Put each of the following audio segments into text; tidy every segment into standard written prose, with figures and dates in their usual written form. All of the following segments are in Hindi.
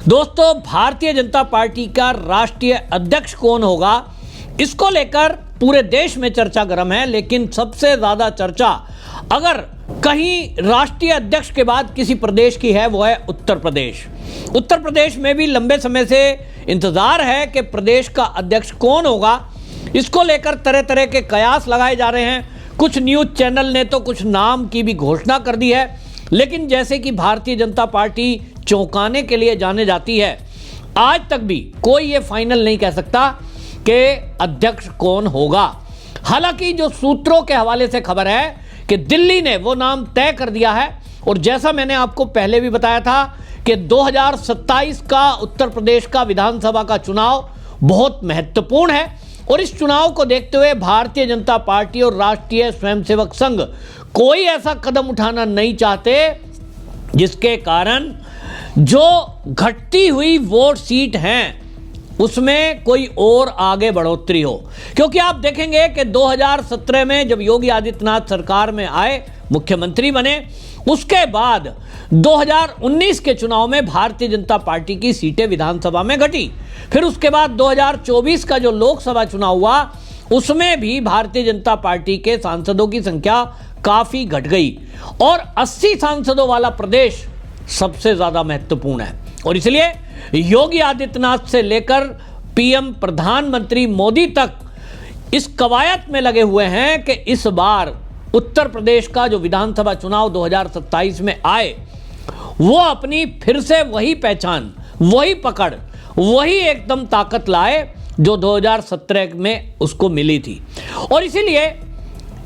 दोस्तों, भारतीय जनता पार्टी का राष्ट्रीय अध्यक्ष कौन होगा, इसको लेकर पूरे देश में चर्चा गर्म है। लेकिन सबसे ज्यादा चर्चा अगर कहीं राष्ट्रीय अध्यक्ष के बाद किसी प्रदेश की है, वो है उत्तर प्रदेश। उत्तर प्रदेश में भी लंबे समय से इंतजार है कि प्रदेश का अध्यक्ष कौन होगा। इसको लेकर तरह तरह के कयास लगाए जा रहे हैं। कुछ न्यूज चैनल ने तो कुछ नाम की भी घोषणा कर दी है, लेकिन जैसे कि भारतीय जनता पार्टी चौंकाने के लिए जाने जाती है, आज तक भी कोई ये फाइनल नहीं कह सकता कि अध्यक्ष कौन होगा। हालांकि जो सूत्रों के हवाले से खबर है कि दिल्ली ने वो नाम तय कर दिया है, और जैसा मैंने आपको पहले भी बताया था कि 2027 का उत्तर प्रदेश का विधानसभा का चुनाव बहुत महत्वपूर्ण है, और इस चुनाव को देखते हुए भारतीय जनता पार्टी और राष्ट्रीय स्वयंसेवक संघ कोई ऐसा कदम उठाना नहीं चाहते जिसके कारण जो घटती हुई वोट सीट हैं उसमें कोई और आगे बढ़ोतरी हो। क्योंकि आप देखेंगे कि 2017 में जब योगी आदित्यनाथ सरकार में आए, मुख्यमंत्री बने, उसके बाद 2019 के चुनाव में भारतीय जनता पार्टी की सीटें विधानसभा में घटी। फिर उसके बाद 2024 का जो लोकसभा चुनाव हुआ, उसमें भी भारतीय जनता पार्टी के सांसदों की संख्या काफी घट गई, और 80 सांसदों वाला प्रदेश सबसे ज्यादा महत्वपूर्ण है। और इसलिए योगी आदित्यनाथ से लेकर पीएम प्रधानमंत्री मोदी तक इस कवायद में लगे हुए हैं कि इस बार उत्तर प्रदेश का जो विधानसभा चुनाव 2027 में आए, वो अपनी फिर से वही पहचान, वही पकड़, वही एकदम ताकत लाए जो 2017 में उसको मिली थी। और इसीलिए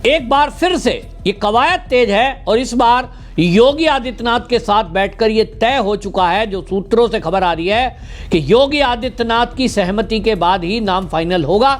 एक बार फिर से ये कवायद तेज है, और इस बार योगी आदित्यनाथ के साथ बैठकर ये तय हो चुका है, जो सूत्रों से खबर आ रही है कि योगी आदित्यनाथ की सहमति के बाद ही नाम फाइनल होगा।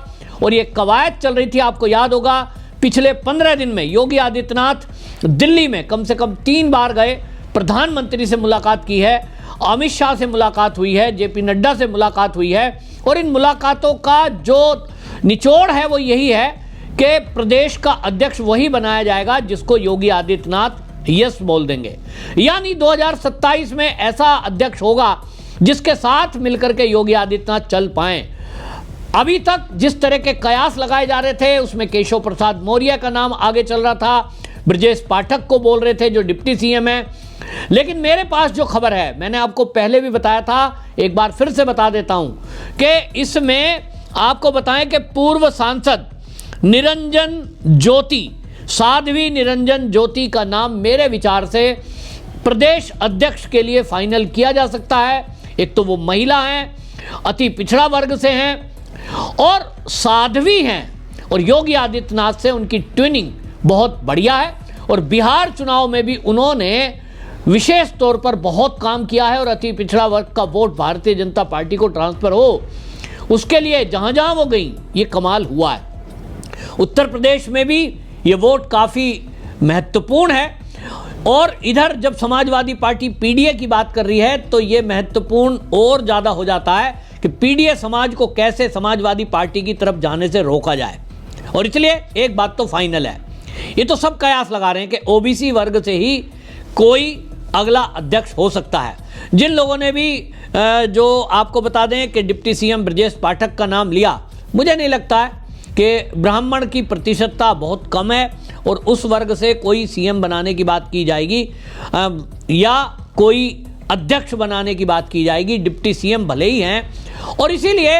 और ये कवायद चल रही थी, आपको याद होगा, पिछले 15 दिन में योगी आदित्यनाथ दिल्ली में कम से कम 3 बार गए, प्रधानमंत्री से मुलाकात की है, अमित शाह से मुलाकात हुई है, जेपी नड्डा से मुलाकात हुई है, और इन मुलाकातों का जो निचोड़ है वो यही है कि प्रदेश का अध्यक्ष वही बनाया जाएगा जिसको योगी आदित्यनाथ यस बोल देंगे। यानी 2027 में ऐसा अध्यक्ष होगा जिसके साथ मिलकर के योगी आदित्यनाथ चल पाएं। अभी तक जिस तरह के कयास लगाए जा रहे थे, उसमें केशव प्रसाद मौर्य का नाम आगे चल रहा था, ब्रजेश पाठक को बोल रहे थे जो डिप्टी सीएम है। लेकिन मेरे पास जो खबर है, मैंने आपको पहले भी बताया था, एक बार फिर से बता देता हूं कि इसमें आपको बताएं कि पूर्व सांसद निरंजन ज्योति, साध्वी निरंजन ज्योति का नाम मेरे विचार से प्रदेश अध्यक्ष के लिए फाइनल किया जा सकता है। एक तो वो महिला हैं, अति पिछड़ा वर्ग से हैं और साध्वी हैं, और योगी आदित्यनाथ से उनकी ट्विनिंग बहुत बढ़िया है, और बिहार चुनाव में भी उन्होंने विशेष तौर पर बहुत काम किया है, और अति पिछड़ा वर्ग का वोट भारतीय जनता पार्टी को ट्रांसफर हो, उसके लिए जहां जहां वो गई ये कमाल हुआ है। उत्तर प्रदेश में भी ये वोट काफ़ी महत्वपूर्ण है, और इधर जब समाजवादी पार्टी पीडीए की बात कर रही है तो ये महत्वपूर्ण और ज़्यादा हो जाता है कि पीडीए समाज को कैसे समाजवादी पार्टी की तरफ जाने से रोका जाए। और इसलिए एक बात तो फाइनल है, ये तो सब कयास लगा रहे हैं कि ओबीसी वर्ग से ही कोई अगला अध्यक्ष हो सकता है। जिन लोगों ने भी जो आपको बता दें कि डिप्टी सीएम ब्रजेश पाठक का नाम लिया, मुझे नहीं लगता है कि ब्राह्मण की प्रतिशतता बहुत कम है और उस वर्ग से कोई सीएम बनाने की बात की जाएगी या कोई अध्यक्ष बनाने की बात की जाएगी। डिप्टी सीएम भले ही हैं, और इसीलिए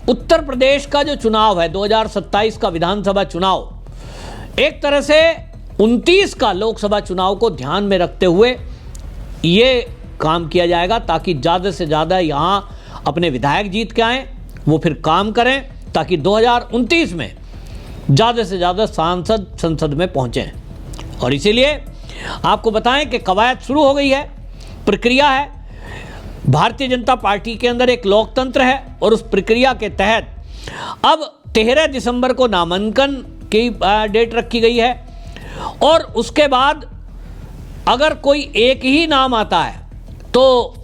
उत्तर प्रदेश का जो चुनाव है 2027 का विधानसभा चुनाव, एक तरह से 29 का लोकसभा चुनाव को ध्यान में रखते हुए ये काम किया जाएगा, ताकि ज़्यादा से ज़्यादा यहाँ अपने विधायक जीत के आएँ, वो फिर काम करें, ताकि 2029 में ज़्यादा से ज़्यादा सांसद संसद में पहुँचें। और इसीलिए आपको बताएं कि कवायद शुरू हो गई है, प्रक्रिया है। भारतीय जनता पार्टी के अंदर एक लोकतंत्र है, और उस प्रक्रिया के तहत अब 13 दिसंबर को नामांकन की डेट रखी गई है, और उसके बाद अगर कोई एक ही नाम आता है तो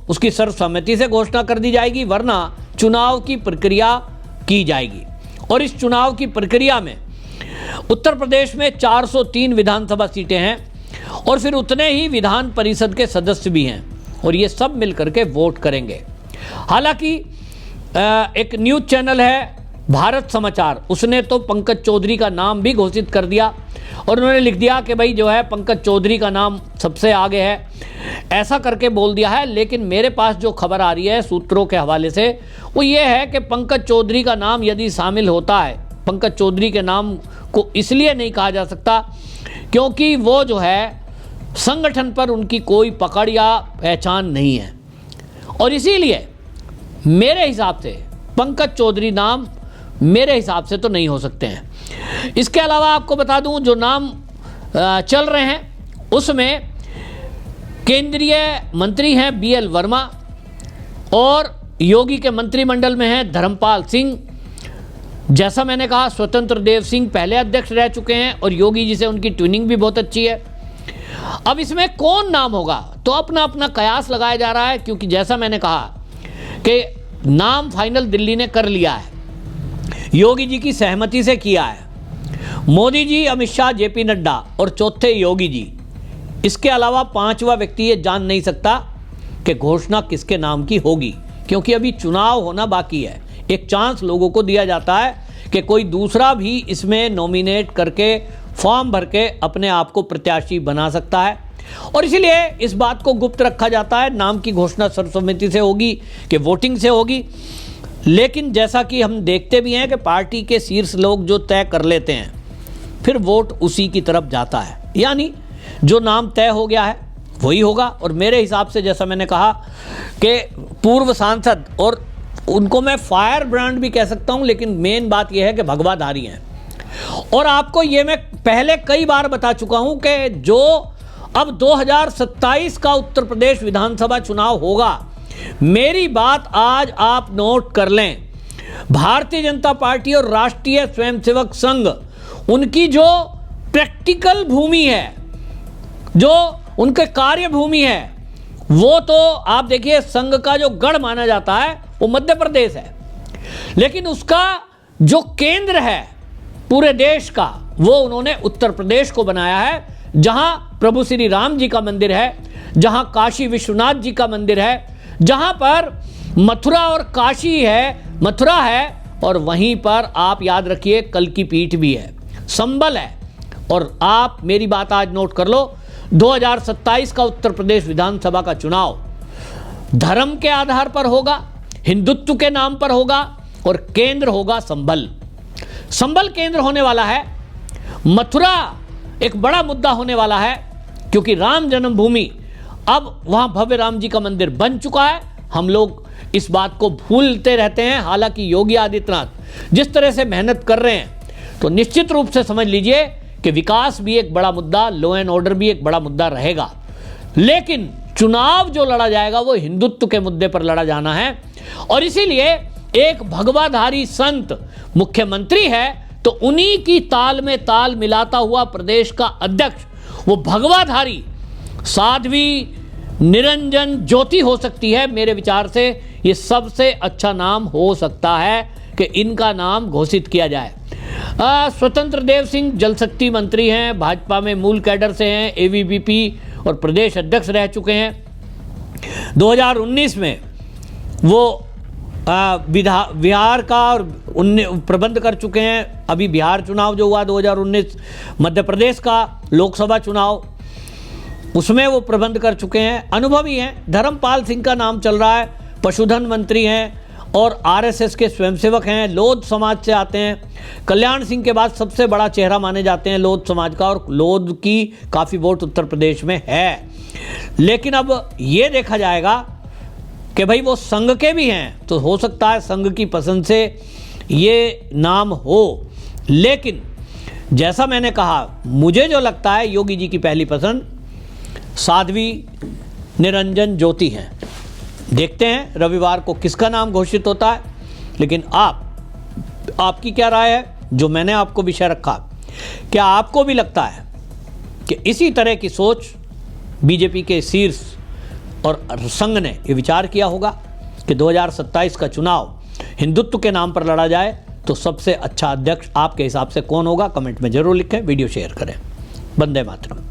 उसकी सर्वसम्मति से घोषणा कर दी जाएगी, वरना चुनाव की प्रक्रिया की जाएगी। और इस चुनाव की प्रक्रिया में उत्तर प्रदेश में 403 विधानसभा सीटें हैं, और फिर उतने ही विधान परिषद के सदस्य भी हैं, और ये सब मिलकर के वोट करेंगे। हालांकि एक न्यूज़ चैनल है भारत समाचार, उसने तो पंकज चौधरी का नाम भी घोषित कर दिया और उन्होंने लिख दिया कि भाई जो है पंकज चौधरी का नाम सबसे आगे है, ऐसा करके बोल दिया है। लेकिन मेरे पास जो खबर आ रही है सूत्रों के हवाले से वो ये है कि पंकज चौधरी का नाम यदि शामिल होता है, पंकज चौधरी के नाम को इसलिए नहीं कहा जा सकता क्योंकि वो जो है संगठन पर उनकी कोई पकड़ या पहचान नहीं है, और इसीलिए मेरे हिसाब से पंकज चौधरी नाम मेरे हिसाब से तो नहीं हो सकते हैं। इसके अलावा आपको बता दूं जो नाम चल रहे हैं उसमें केंद्रीय मंत्री हैं BL वर्मा और योगी के मंत्रिमंडल में हैं धर्मपाल सिंह। जैसा मैंने कहा स्वतंत्र देव सिंह पहले अध्यक्ष रह चुके हैं और योगी जी से उनकी ट्यूनिंग भी बहुत अच्छी है। अब इसमें कौन नाम होगा तो अपना अपना कयास लगाया जा रहा है, क्योंकि जैसा मैंने कहा कि नाम फाइनल दिल्ली ने कर लिया है, योगी जी की सहमति से किया है, मोदी जी, अमित शाह, JP नड्डा और चौथे योगी जी। इसके अलावा पांचवा व्यक्ति ये जान नहीं सकता कि घोषणा किसके नाम की होगी, क्योंकि अभी चुनाव होना बाकी है। एक चांस लोगों को दिया जाता है कि कोई दूसरा भी इसमें नॉमिनेट करके फॉर्म भर के अपने आप को प्रत्याशी बना सकता है, और इसीलिए इस बात को गुप्त रखा जाता है। नाम की घोषणा सर्वसम्मति से होगी कि वोटिंग से होगी, लेकिन जैसा कि हम देखते भी हैं कि पार्टी के शीर्ष लोग जो तय कर लेते हैं फिर वोट उसी की तरफ जाता है, यानी जो नाम तय हो गया है वही होगा। और मेरे हिसाब से जैसा मैंने कहा कि पूर्व सांसद, और उनको मैं फायर ब्रांड भी कह सकता हूं, लेकिन मेन बात यह है कि भगवाधारी हैं। और आपको ये मैं पहले कई बार बता चुका हूं कि जो अब 2027 का उत्तर प्रदेश विधानसभा चुनाव होगा, मेरी बात आज आप नोट कर लें। भारतीय जनता पार्टी और राष्ट्रीय स्वयंसेवक संघ, उनकी जो प्रैक्टिकल भूमि है, जो उनके कार्य भूमि है, वो तो आप देखिए संघ का जो गढ़ माना जाता है वो मध्य प्रदेश है, लेकिन उसका जो केंद्र है पूरे देश का वो उन्होंने उत्तर प्रदेश को बनाया है, जहां प्रभु श्री राम जी का मंदिर है, जहां काशी विश्वनाथ जी का मंदिर है, जहां पर मथुरा और काशी है, मथुरा है, और वहीं पर आप याद रखिए कल की पीठ भी है, संबल है। और आप मेरी बात आज नोट कर लो, 2027 का उत्तर प्रदेश विधानसभा का चुनाव धर्म के आधार पर होगा, हिंदुत्व के नाम पर होगा, और केंद्र होगा संबल। संबल केंद्र होने वाला है, मथुरा एक बड़ा मुद्दा होने वाला है, क्योंकि राम जन्मभूमि अब वहां भव्य राम जी का मंदिर बन चुका है। हम लोग इस बात को भूलते रहते हैं, हालांकि योगी आदित्यनाथ जिस तरह से मेहनत कर रहे हैं, तो निश्चित रूप से समझ लीजिए कि विकास भी एक बड़ा मुद्दा, लॉ एंड ऑर्डर भी एक बड़ा मुद्दा रहेगा। लेकिन चुनाव जो लड़ा जाएगा वो हिंदुत्व के मुद्दे पर लड़ा जाना है, और इसीलिए एक भगवाधारी संत मुख्यमंत्री है, तो उन्हीं की ताल में ताल मिलाता हुआ प्रदेश का अध्यक्ष वो भगवाधारी साध्वी निरंजन ज्योति हो सकती है। मेरे विचार से ये सबसे अच्छा नाम हो सकता है कि इनका नाम घोषित किया जाए। स्वतंत्र देव सिंह जल शक्ति मंत्री हैं, भाजपा में मूल कैडर से हैं, AVP और प्रदेश अध्यक्ष रह चुके हैं। 2019 में वो बिहार का और प्रबंध कर चुके हैं। अभी बिहार चुनाव जो हुआ 2019, मध्य प्रदेश का लोकसभा चुनाव, उसमें वो प्रबंध कर चुके हैं, अनुभवी हैं। धर्मपाल सिंह का नाम चल रहा है, पशुधन मंत्री हैं और RSS के स्वयंसेवक हैं, लोध समाज से आते हैं। कल्याण सिंह के बाद सबसे बड़ा चेहरा माने जाते हैं लोध समाज का, और लोध की काफ़ी वोट उत्तर प्रदेश में है। लेकिन अब ये देखा जाएगा कि भाई वो संघ के भी हैं, तो हो सकता है संघ की पसंद से ये नाम हो। लेकिन जैसा मैंने कहा, मुझे जो लगता है योगी जी की पहली पसंद साध्वी निरंजन ज्योति हैं। देखते हैं रविवार को किसका नाम घोषित होता है। लेकिन आपकी क्या राय है, जो मैंने आपको विषय रखा, क्या आपको भी लगता है कि इसी तरह की सोच बीजेपी के शीर्ष और संघ ने ये विचार किया होगा कि 2027 का चुनाव हिंदुत्व के नाम पर लड़ा जाए, तो सबसे अच्छा अध्यक्ष आपके हिसाब से कौन होगा? कमेंट में जरूर लिखें, वीडियो शेयर करें। वंदे मातरम।